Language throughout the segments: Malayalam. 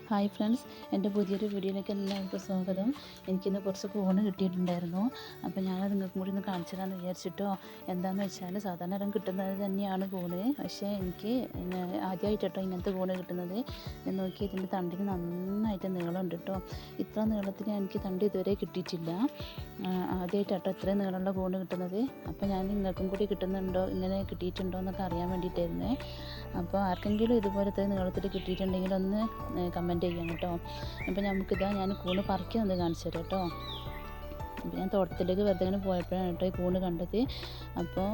ഹായ് ഫ്രണ്ട്സ്, എൻ്റെ പുതിയൊരു വീഡിയോയിലേക്ക് എല്ലാവർക്കും സ്വാഗതം. എനിക്കിന്ന് കുറച്ച് കൂണ് കിട്ടിയിട്ടുണ്ടായിരുന്നു. അപ്പോൾ ഞാനത് നിങ്ങൾക്കും കൂടി ഒന്ന് കാണിച്ചു തരാമെന്ന് വിചാരിച്ചിട്ടോ. എന്താണെന്ന് വെച്ചാൽ സാധാരണ ഇടം കിട്ടുന്നത് തന്നെയാണ് കൂണ്, പക്ഷേ എനിക്ക് ആദ്യമായിട്ടോ ഇങ്ങനത്തെ കൂണ് കിട്ടുന്നത്. ഞാൻ നോക്കി ഇതിൻ്റെ തണ്ടിന് നന്നായിട്ട് നീളമുണ്ട് കേട്ടോ. ഇത്ര നീളത്തിൽ എനിക്ക് തണ്ട് ഇതുവരെ കിട്ടിയിട്ടില്ല. ആദ്യമായിട്ടോ ഇത്രയും നീളമുള്ള കൂണ് കിട്ടുന്നത്. അപ്പോൾ ഞാൻ നിങ്ങൾക്കും കൂടി കിട്ടുന്നുണ്ടോ, ഇങ്ങനെ കിട്ടിയിട്ടുണ്ടോ എന്നൊക്കെ അറിയാൻ വേണ്ടിയിട്ടായിരുന്നേ. അപ്പോൾ ആർക്കെങ്കിലും ഇതുപോലത്തെ നീളത്തിൽ കിട്ടിയിട്ടുണ്ടെങ്കിൽ ഒന്ന് കമൻറ്റ് ചെയ്യണം കേട്ടോ. അപ്പോൾ ഞാൻ കൂണ് പറിക്കുന്നത് കാണിച്ചു തരാം കേട്ടോ. അപ്പോൾ ഞാൻ തോട്ടത്തിലേക്ക് വെറുതെ ഇങ്ങനെ പോയപ്പോഴാണ് കേട്ടോ ഈ കൂണ് കണ്ടത്. അപ്പോൾ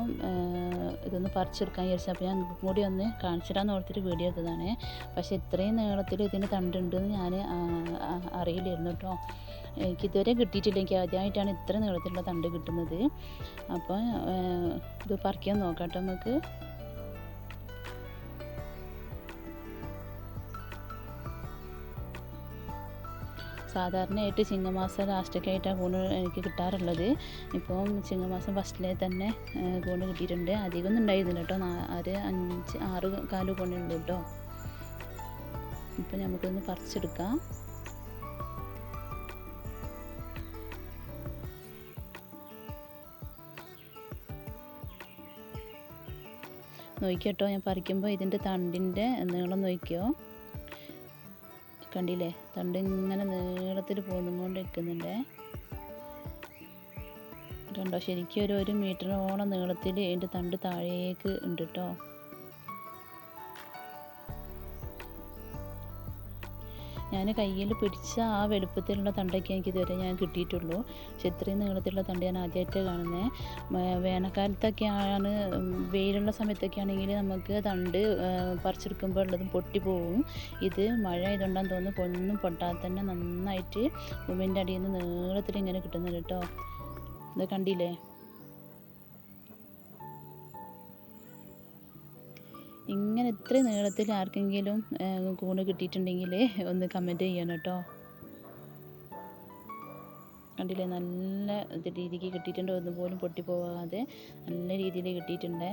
ഇതൊന്ന് പറിച്ചെടുക്കാൻ വിചാരിച്ചു. അപ്പോൾ ഞാൻ കൂടി ഒന്ന് കാണിച്ചു തരാമെന്ന് ഓർത്തിട്ട് വീഡിയോ എടുത്തതാണ്. പക്ഷേ ഇത്രയും നീളത്തിൽ ഇതിന് തണ്ടുണ്ടെന്ന് ഞാൻ അറിയില്ലായിരുന്നു കേട്ടോ. എനിക്കിതുവരെ കിട്ടിയിട്ടില്ല. എനിക്ക് ആദ്യമായിട്ടാണ് ഇത്ര നീളത്തിലുള്ള തണ്ട് കിട്ടുന്നത്. അപ്പോൾ ഇത് പറിക്കാൻ നോക്കാം കേട്ടോ നമുക്ക്. സാധാരണയായിട്ട് ചിങ്ങമാസം ലാസ്റ്റൊക്കെ ആയിട്ടാണ് കൂണ് എനിക്ക് കിട്ടാറുള്ളത്. ഇപ്പം ചിങ്ങമാസം ഫസ്റ്റിലെ തന്നെ കൂണ് കിട്ടിയിട്ടുണ്ട്. അധികമൊന്നും ഉണ്ടായിരുന്നില്ല കേട്ടോ. 6 കാല് കൂണുണ്ട് കേട്ടോ. ഇപ്പം നമുക്കൊന്ന് പറിച്ചെടുക്കാം. നോക്കിട്ടോ, ഞാൻ പറിക്കുമ്പോൾ ഇതിൻ്റെ തണ്ടിൻ്റെ നീളം നോക്കിയോ. കണ്ടില്ലേ, തണ്ട് ഇങ്ങനെ നീളത്തിൽ പോന്നുകൊണ്ട് നിൽക്കുന്നുണ്ട്. കണ്ടോ, ശരിക്കും ഒരു മീറ്ററോളം നീളത്തിൽ അതിൻ്റെ തണ്ട് താഴേക്ക് ഉണ്ട് കേട്ടോ. ഞാൻ കയ്യിൽ പിടിച്ച ആ വലുപ്പത്തിലുള്ള തണ്ടൊക്കെ എനിക്ക് ഇതുവരെ ഞാൻ കിട്ടിയിട്ടുള്ളൂ. പക്ഷെ ഇത്രയും നീളത്തിലുള്ള തണ്ട് ഞാൻ ആദ്യമായിട്ട് കാണുന്നത്. വേനൽക്കാലത്തൊക്കെയാണ്, വെയിലുള്ള സമയത്തൊക്കെ ആണെങ്കിൽ നമുക്ക് തണ്ട് പറിച്ചെടുക്കുമ്പോൾ ഉള്ളതും പൊട്ടിപ്പോവും. ഇത് മഴ ആയതുകൊണ്ടാന്ന് തോന്നുന്നു ഒന്നും പൊട്ടാതെ തന്നെ നന്നായിട്ട് ഭൂമിൻ്റെ അടിയിൽ നിന്ന് നീളത്തിൽ ഇങ്ങനെ കിട്ടുന്നുണ്ട് കേട്ടോ. ഇത് കണ്ടില്ലേ. ഇങ്ങനെ ഇത്ര നീളത്തിൽ ആർക്കെങ്കിലും കൂണ് കിട്ടിയിട്ടുണ്ടെങ്കിൽ ഒന്ന് കമൻറ്റ് ചെയ്യണം കേട്ടോ. കണ്ടില്ലേ, നല്ല രീതിക്ക് കിട്ടിയിട്ടുണ്ട്. ഒന്നുപോലും പൊട്ടിപ്പോവാതെ നല്ല രീതിയിൽ കിട്ടിയിട്ടുണ്ട്.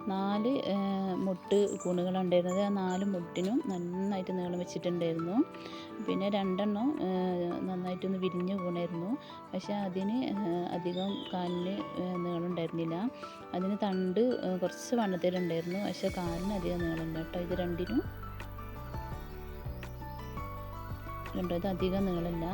നാല് മുട്ട് കൂണുകളുണ്ടായിരുന്നത്. ആ 4 മുട്ടിനും നന്നായിട്ട് നീളം വെച്ചിട്ടുണ്ടായിരുന്നു. പിന്നെ 2 എണ്ണം നന്നായിട്ടൊന്ന് വിരിഞ്ഞ് കൂണായിരുന്നു. പക്ഷേ അതിന് അധികം കാലിന് നീളം ഉണ്ടായിരുന്നില്ല. അതിന് തണ്ട് കുറച്ച് വണ്ണത്തിലുണ്ടായിരുന്നു, പക്ഷേ കാലിന് അധികം നീളമില്ല കേട്ടോ. ഇത് രണ്ടിനും ഇത് അധികം നീളമില്ല.